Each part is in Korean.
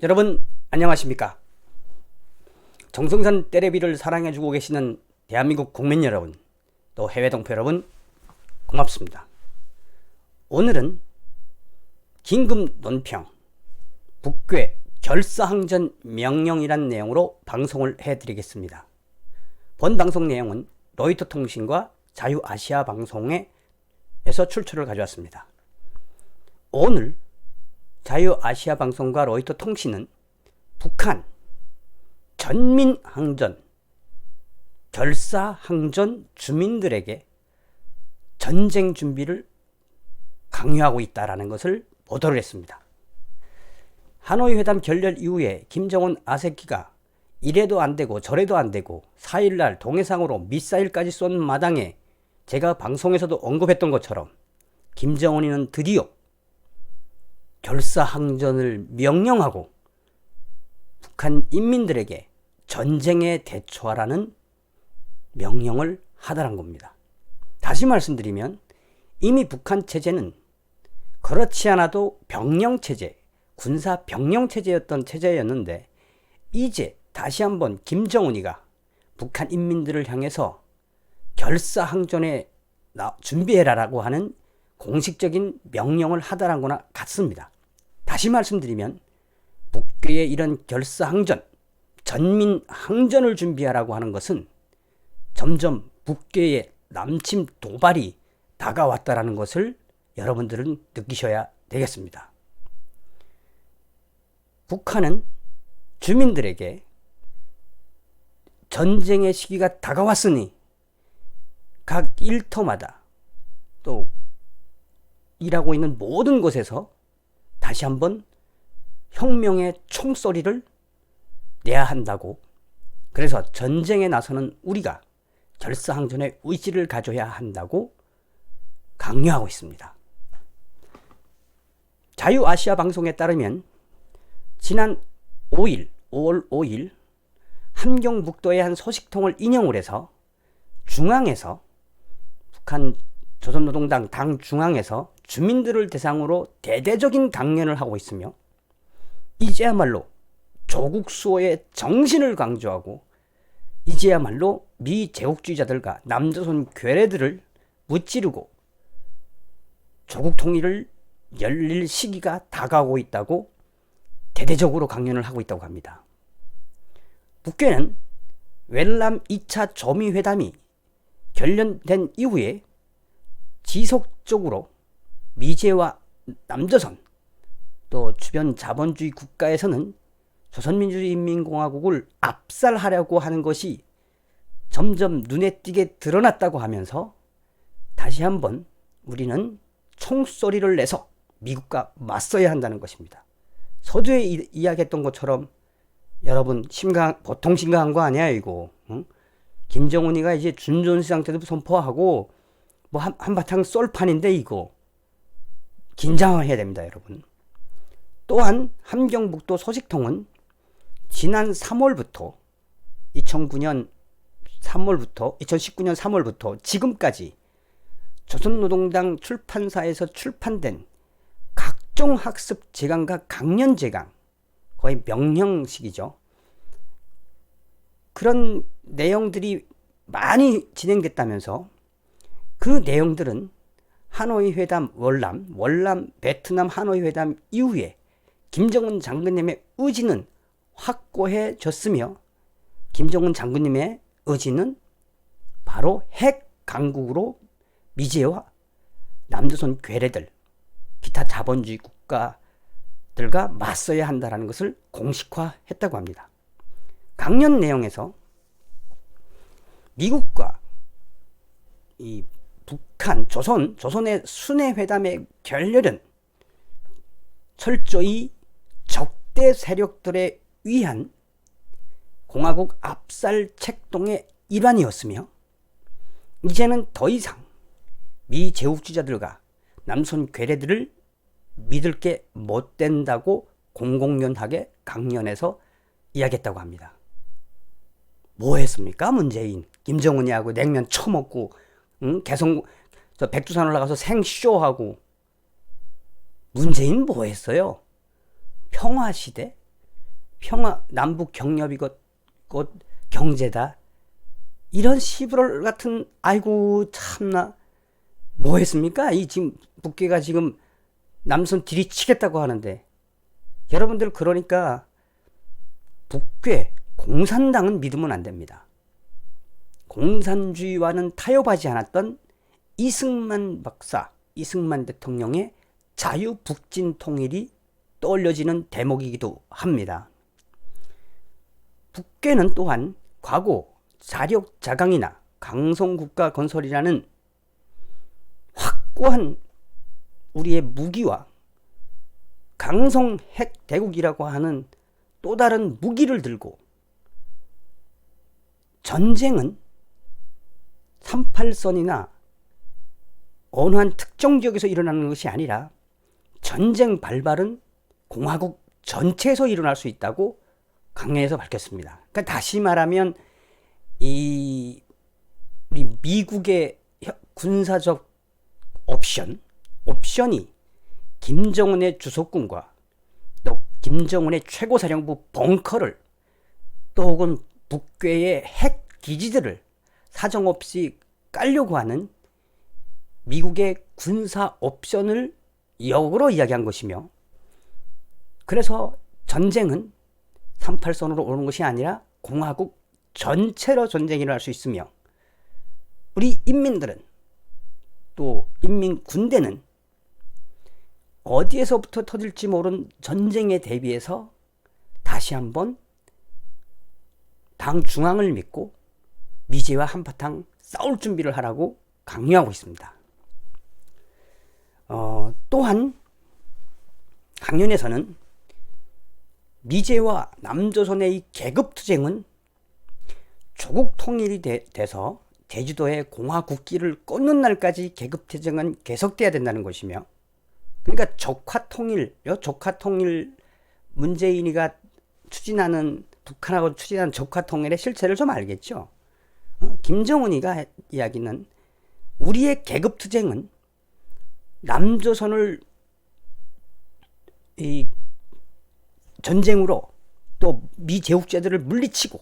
여러분 안녕하십니까? 정성산 때레비를 사랑해주고 계시는 대한민국 국민 여러분, 또 해외 동포 여러분 고맙습니다. 오늘은 긴급 논평 북괴 결사항전 명령이란 내용으로 방송을 해드리겠습니다. 본 방송 내용은 로이터 통신과 자유아시아 방송에서 출처를 가져왔습니다. 오늘 자유아시아 방송과 로이터 통신은 북한 전민항전, 결사항전 주민들에게 전쟁 준비를 강요하고 있다는 것을 보도를 했습니다. 하노이 회담 결렬 이후에 김정은 아새끼가 이래도 안 되고 저래도 안 되고 4일날 동해상으로 미사일까지 쏜 마당에 제가 방송에서도 언급했던 것처럼 김정은이는 드디어 결사항전을 명령하고 북한 인민들에게 전쟁에 대처하라는 명령을 하더란 겁니다. 다시 말씀드리면 이미 북한 체제는 그렇지 않아도 병령체제, 군사 병령체제였던 체제였는데 이제 다시 한번 김정은이가 북한 인민들을 향해서 결사항전에 준비해라라고 하는 공식적인 명령을 하더란 거나 같습니다. 다시 말씀드리면 북괴의 이런 결사항전, 전민항전을 준비하라고 하는 것은 점점 북괴의 남침 도발이 다가왔다라는 것을 여러분들은 느끼셔야 되겠습니다. 북한은 주민들에게 전쟁의 시기가 다가왔으니 각 일터마다 또 일하고 있는 모든 곳에서 다시 한번 혁명의 총소리를 내야 한다고, 그래서 전쟁에 나서는 우리가 결사항전의 의지를 가져야 한다고 강요하고 있습니다. 자유아시아 방송에 따르면 지난 5월 5일 함경북도의 한 소식통을 인용을 해서 중앙에서 북한 조선노동당 당 중앙에서 주민들을 대상으로 대대적인 강연을 하고 있으며 이제야말로 조국 수호의 정신을 강조하고 이제야말로 미 제국주의자들과 남조선 괴뢰들을 무찌르고 조국 통일을 열릴 시기가 다가오고 있다고 대대적으로 강연을 하고 있다고 합니다. 북괴는 웰람 2차 조미회담이 결렬된 이후에 지속적으로 미제와 남조선 또 주변 자본주의 국가에서는 조선민주주의인민공화국을 압살하려고 하는 것이 점점 눈에 띄게 드러났다고 하면서 다시 한번 우리는 총소리를 내서 미국과 맞서야 한다는 것입니다. 서두에 이야기했던 것처럼 여러분 보통 심각한 거 아니야 이거. 응? 김정은이가 이제 준전시 상태도 선포하고 뭐 한바탕 쏠판인데 이거 긴장해야 됩니다, 여러분. 또한 함경북도 소식통은 지난 3월부터 2019년 3월부터 지금까지 조선노동당 출판사에서 출판된 각종 학습 재강과 강연 재강, 거의 명형식이죠. 그런 내용들이 많이 진행됐다면서 그 내용들은 하노이 회담 월남 베트남 하노이 회담 이후에 김정은 장군님의 의지는 확고해졌으며 김정은 장군님의 의지는 바로 핵 강국으로 미제와 남조선 괴뢰들, 기타 자본주의 국가들과 맞서야 한다는 것을 공식화했다고 합니다. 강연 내용에서 미국과 이 북한, 조선의 순회회담의 결렬은 철저히 적대 세력들에 의한 공화국 압살 책동의 일환이었으며 이제는 더 이상 미 제국주의자들과 남손 괴뢰들을 믿을 게 못 된다고 공공연하게 강연에서 이야기했다고 합니다. 뭐 했습니까? 문재인, 김정은이하고 냉면 처먹고 개성 백두산 올라가서 생쇼하고 문재인 뭐 했어요? 평화시대? 남북 경협이고 곧 경제다. 이런 시부럴 같은, 아이고 참나, 뭐 했습니까? 이 지금 북괴가 지금 남선 들이치겠다고 하는데, 여러분들 그러니까 북괴 공산당은 믿으면 안 됩니다. 공산주의와는 타협하지 않았던 이승만 박사, 이승만 대통령의 자유북진 통일이 떠올려지는 대목이기도 합니다. 북괴는 또한 과거 자력자강이나 강성국가 건설이라는 확고한 우리의 무기와 강성 핵 대국이라고 하는 또 다른 무기를 들고, 전쟁은 38선이나 어느 한 특정 지역에서 일어나는 것이 아니라 전쟁 발발은 공화국 전체에서 일어날 수 있다고 강연에서 밝혔습니다. 그러니까 다시 말하면 우리 미국의 군사적 옵션이 김정은의 주속군과 또 김정은의 최고사령부 벙커를, 또 혹은 북괴의 핵 기지들을 사정없이 깔려고 하는 미국의 군사 옵션을 역으로 이야기한 것이며, 그래서 전쟁은 38선으로 오는 것이 아니라 공화국 전체로 전쟁이 일어날 수 있으며, 우리 인민들은, 또 인민 군대는 어디에서부터 터질지 모르는 전쟁에 대비해서 다시 한번 당 중앙을 믿고 미제와 한바탕 싸울 준비를 하라고 강요하고 있습니다. 또한 강연에서는 미제와 남조선의 이 계급투쟁은 조국 통일이 돼서 제주도의 공화국기를 꽂는 날까지 계급투쟁은 계속돼야 된다는 것이며, 그러니까 적화통일 문재인이가 추진하는, 북한하고 추진하는 적화통일의 실체를 좀 알겠죠. 김정은이가 이야기는 우리의 계급투쟁은 남조선을 이 전쟁으로 또 미제국자들을 물리치고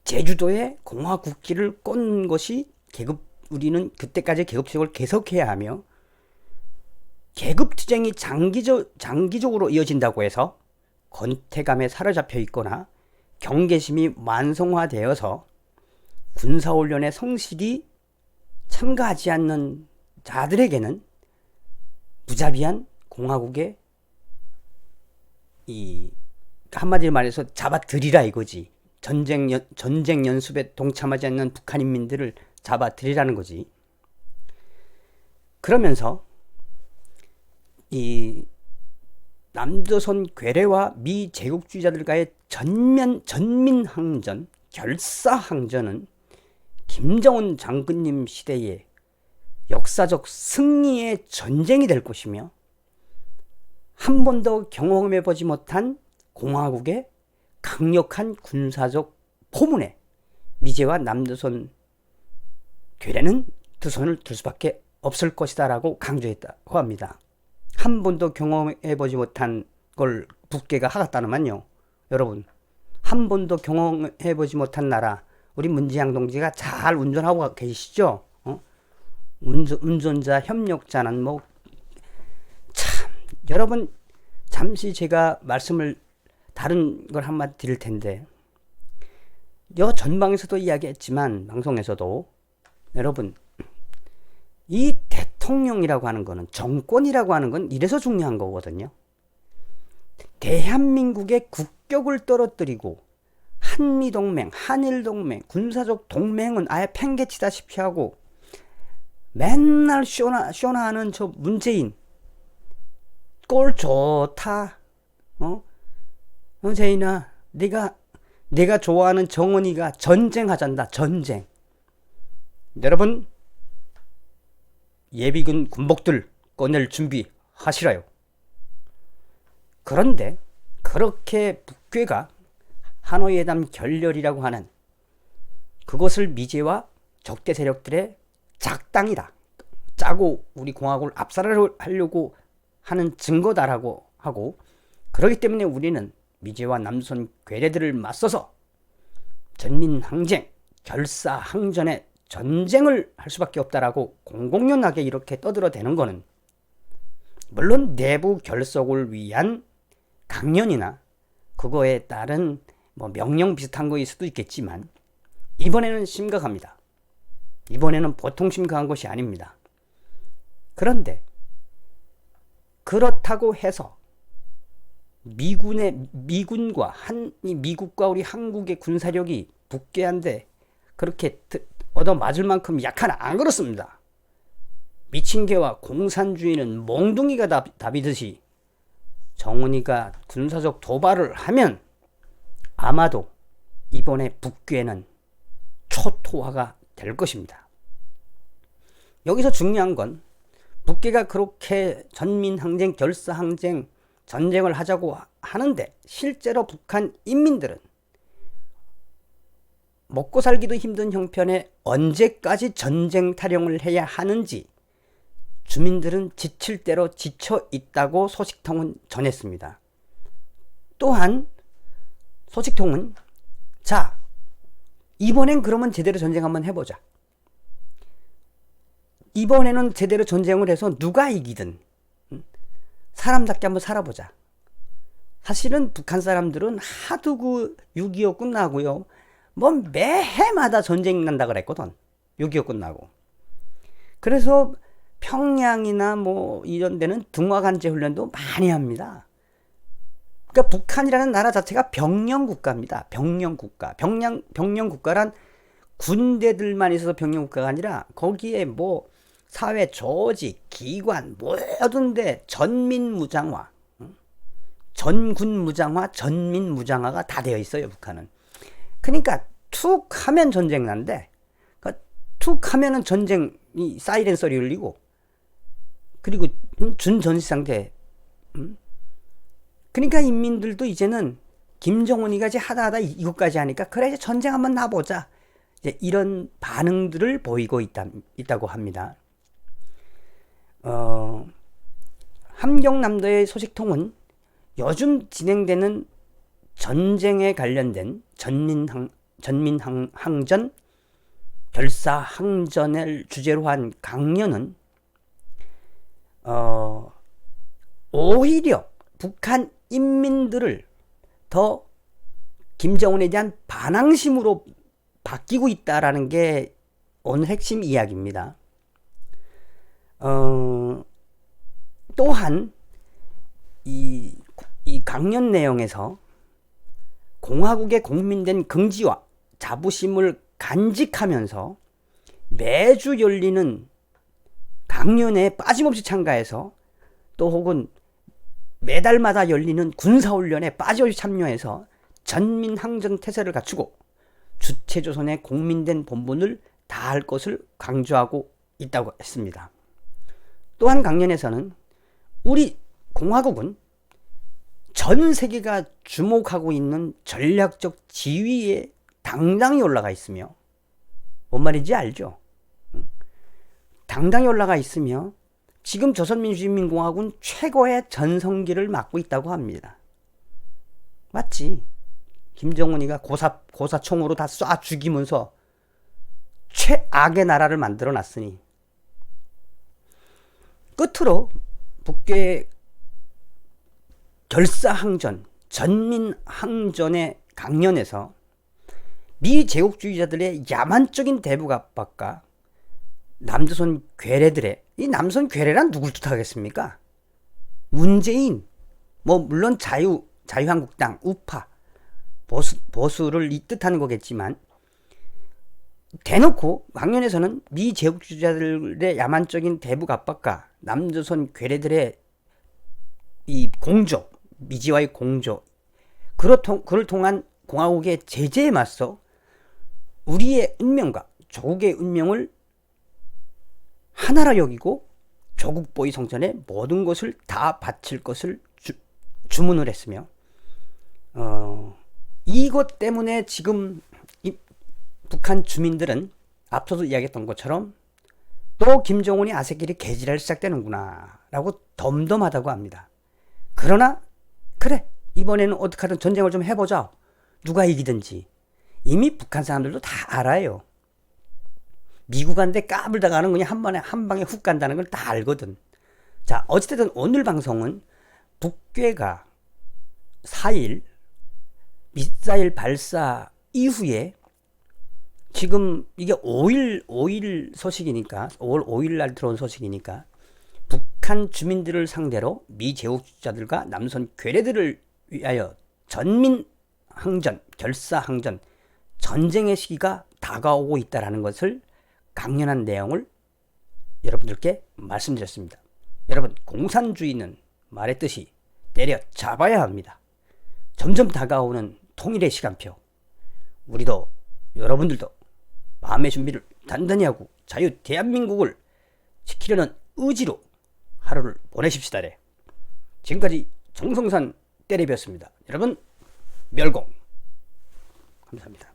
제주도에 공화국기를 꽂는 것이 우리는 그때까지 계급투쟁을 계속해야 하며, 계급투쟁이 장기적으로 이어진다고 해서 권태감에 사로잡혀 있거나 경계심이 완성화되어서 군사훈련에 성실히 참가하지 않는 자들에게는 무자비한 공화국의 한마디로 말해서 잡아들이라 이거지. 전쟁 연습에 동참하지 않는 북한 인민들을 잡아들이라는 거지. 그러면서 이 남조선 괴뢰와 미제국주의자들과의 전민항전, 결사항전은 김정은 장군님 시대의 역사적 승리의 전쟁이 될 것이며, 한 번도 경험해보지 못한 공화국의 강력한 군사적 포문에 미제와 남조선 괴뢰는 두 손을 들 수밖에 없을 것이다 라고 강조했다고 합니다. 한 번도 경험해보지 못한 걸 북괴가 하겠다는만요. 여러분, 한 번도 경험해보지 못한 나라, 우리 문지양 동지가 잘 운전하고 계시죠? 운전자 협력자는 참, 여러분, 잠시 제가 말씀을 다른 걸 한마디 드릴 텐데, 전방에서도 이야기했지만 방송에서도, 여러분, 이 대통령이라고 하는 거는, 정권이라고 하는 건 이래서 중요한 거거든요. 대한민국의 국격을 떨어뜨리고 한미동맹, 한일동맹, 군사적 동맹은 아예 팽개치다시피 하고 맨날 쇼나하는 저 문재인, 꼴 좋다. 제인아, 내가 좋아하는 정은이가 전쟁하잔다. 전쟁. 여러분, 예비군 군복들 꺼낼 준비 하시라요. 그런데 그렇게 북괴가 하노이 회담 결렬이라고 하는 그것을 미제와 적대 세력들의 작당이다, 짜고 우리 공화국을 압살하려고 하는 증거다라고 하고, 그렇기 때문에 우리는 미제와 남조선 괴뢰들을 맞서서 전민항쟁, 결사항전의 전쟁을 할 수밖에 없다라고 공공연하게 이렇게 떠들어대는 거는 물론 내부 결속을 위한 강연이나 그거에 따른 명령 비슷한 거일 수도 있겠지만 이번에는 심각합니다. 이번에는 보통 심각한 것이 아닙니다. 그런데 그렇다고 해서 미국과 우리 한국의 군사력이 북괴한데 그렇게 얻어맞을 만큼 약하나? 안 그렇습니다. 미친 개와 공산주의는 몽둥이가 답이듯이 정은이가 군사적 도발을 하면 아마도 이번에 북괴는 초토화가 될 것입니다. 여기서 중요한 건 북괴가 그렇게 전민항쟁, 결사항쟁, 전쟁을 하자고 하는데 실제로 북한 인민들은 먹고 살기도 힘든 형편에 언제까지 전쟁 타령을 해야 하는지 주민들은 지칠 대로 지쳐 있다고 소식통은 전했습니다. 또한 소식통은 자, 이번엔 그러면 제대로 전쟁 한번 해보자. 이번에는 제대로 전쟁을 해서 누가 이기든 사람답게 한번 살아보자. 사실은 북한 사람들은 하도 6.25 끝나고요. 매해마다 전쟁 난다 그랬거든. 6.25 끝나고. 그래서 평양이나 이런 데는 등화간제 훈련도 많이 합니다. 그러니까 북한이라는 나라 자체가 병영국가입니다. 병영국가. 병영국가란 군대들만 있어서 병영국가가 아니라 거기에 사회 조직, 기관 모든 데 전민무장화, 전군무장화, 전민무장화가 다 되어 있어요. 북한은. 그러니까 툭 하면 전쟁 난데 툭 하면은 전쟁이 사이렌 소리 울리고 그리고 준전시 상태. 그러니까 인민들도 이제는 김정은이가 이제 하다 이것까지 하니까 그래 이제 전쟁 한번 나보자. 이제 이런 반응들을 보이고 있다고 합니다. 함경남도의 소식통은 요즘 진행되는 전쟁에 관련된 전민항전, 결사항전을 주제로 한 강연은 오히려 북한 인민들을 더 김정은에 대한 반항심으로 바뀌고 있다라는 게 오늘 핵심 이야기입니다. 또한 이 강연 내용에서 공화국의 공민된 긍지와 자부심을 간직하면서 매주 열리는 강연에 빠짐없이 참가해서 또 혹은 매달마다 열리는 군사훈련에 빠짐없이 참여해서 전민항전 태세를 갖추고 주체조선의 공민된 본분을 다할 것을 강조하고 있다고 했습니다. 또한 강연에서는 우리 공화국은 전 세계가 주목하고 있는 전략적 지위에 당당히 올라가 있으며 뭔 말인지 알죠? 당당히 올라가 있으며 지금 조선민주주의인민공화국은 최고의 전성기를 맞고 있다고 합니다. 맞지? 김정은이가 고사총으로 다 쏴 죽이면서 최악의 나라를 만들어 놨으니 끝으로 북괴 결사항전, 전민항전의 강연에서 미 제국주의자들의 야만적인 대북 압박과 남조선 괴뢰들의 이 남조선 괴뢰란 누굴 뜻하겠습니까? 문재인, 물론 자유한국당, 우파, 보수를 이 뜻하는 거겠지만 대놓고 강연에서는 미 제국주의자들의 야만적인 대북 압박과 남조선 괴뢰들의 이 공조, 미지와의 공조, 그를 통한 공화국의 제재에 맞서 우리의 운명과 조국의 운명을 하나라 여기고 조국보위 성전에 모든 것을 다 바칠 것을 주문을 했으며 이것 때문에 지금 이 북한 주민들은 앞서도 이야기했던 것처럼 또 김정은이 아새끼리 개지랄 시작되는구나 라고 덤덤하다고 합니다. 그러나 그래 이번에는 어떻게 하든 전쟁을 좀 해보자. 누가 이기든지. 이미 북한 사람들도 다 알아요. 미국한테 까불다가는 그냥 한 번에 한 방에 훅 간다는 걸 다 알거든. 자, 어찌됐든 오늘 방송은 북괴가 4일 미사일 발사 이후에 지금 이게 5일 소식이니까 5월 5일 날 들어온 소식이니까 북한 주민들을 상대로 미 제국주의자들과 남선 괴뢰들을 위하여 전민 항전, 결사 항전, 전쟁의 시기가 다가오고 있다는 것을 강연한 내용을 여러분들께 말씀드렸습니다. 여러분, 공산주의는 말했듯이 때려잡아야 합니다. 점점 다가오는 통일의 시간표. 우리도 여러분들도 마음의 준비를 단단히 하고 자유 대한민국을 지키려는 의지로 하루를 보내십시다. 지금까지 정성산 때리비였습니다. 여러분, 멸공 감사합니다.